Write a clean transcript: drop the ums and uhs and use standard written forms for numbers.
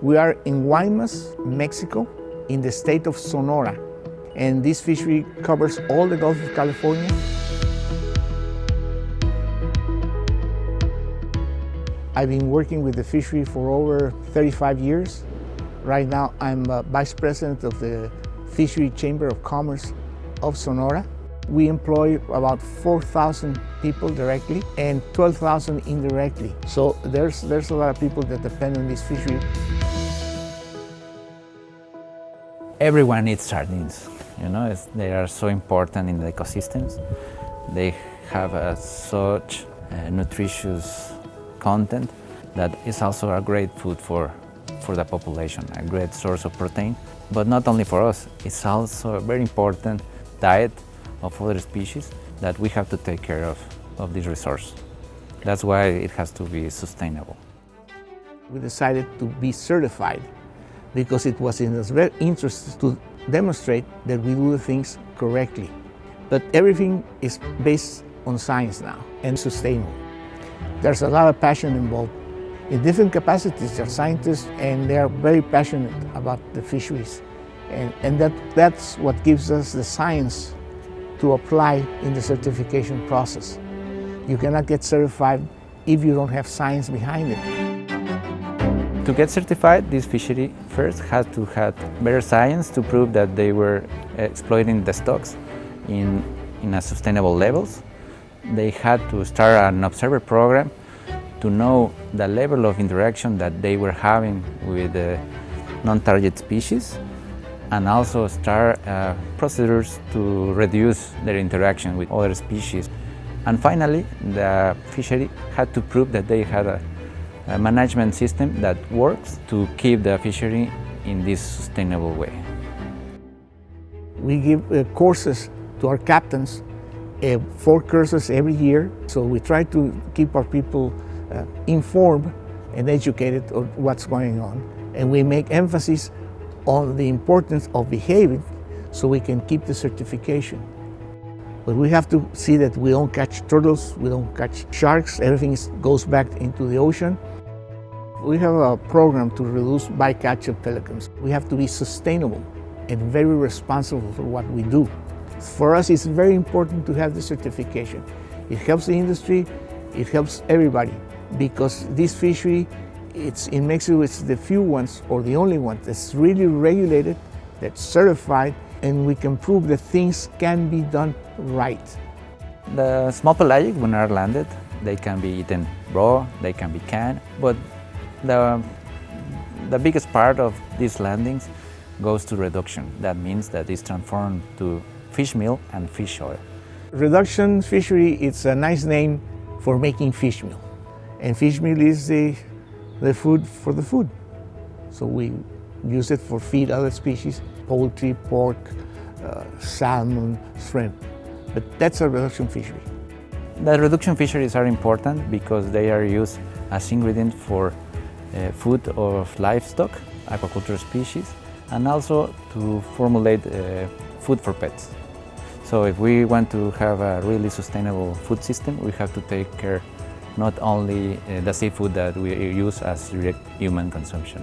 We are in Guaymas, Mexico, in the state of Sonora, and this fishery covers all the Gulf of California. I've been working with the fishery for over 35 years. Right now, I'm Vice President of the Fishery Chamber of Commerce of Sonora. We employ about 4,000 people directly and 12,000 indirectly. So there's a lot of people that depend on this fishery. Everyone eats sardines. They are so important in the ecosystems. They have such nutritious content that is also a great food for the population, a great source of protein. But not only for us, it's also a very important diet of other species that we have to take care of this resource. That's why it has to be sustainable. We decided to be certified because it was in our interest to demonstrate that we do the things correctly. But everything is based on science now and sustainable. There's a lot of passion involved. In different capacities, there are scientists and they are very passionate about the fisheries. And that's what gives us the science to apply in the certification process. You cannot get certified if you don't have science behind it. To get certified, this fishery first had to have better science to prove that they were exploiting the stocks in a sustainable levels. They had to start an observer program to know the level of interaction that they were having with the non-target species, and also start procedures to reduce their interaction with other species. And finally, the fishery had to prove that they had a management system that works to keep the fishery in this sustainable way. We give courses to our captains, 4 courses every year, so we try to keep our people informed and educated on what's going on. And we make emphasis on the importance of behaving so we can keep the certification. But we have to see that we don't catch turtles, we don't catch sharks, everything goes back into the ocean. We have a program to reduce bycatch of pelicans. We have to be sustainable and very responsible for what we do. For us, it's very important to have the certification. It helps the industry, it helps everybody, because this fishery, in Mexico, it's the few ones or the only one that's really regulated, that's certified, and we can prove that things can be done right. The small pelagic, when are landed, they can be eaten raw, they can be canned, but the biggest part of these landings goes to reduction. That means that it's transformed to fish meal and fish oil. Reduction fishery, it's a nice name for making fish meal. And fish meal is the food for the food. So we use it for feed other species, poultry, pork, salmon, shrimp. But that's a reduction fishery. The reduction fisheries are important because they are used as ingredient for food of livestock, aquaculture species, and also to formulate food for pets. So if we want to have a really sustainable food system, we have to take care not only the seafood that we use as direct human consumption.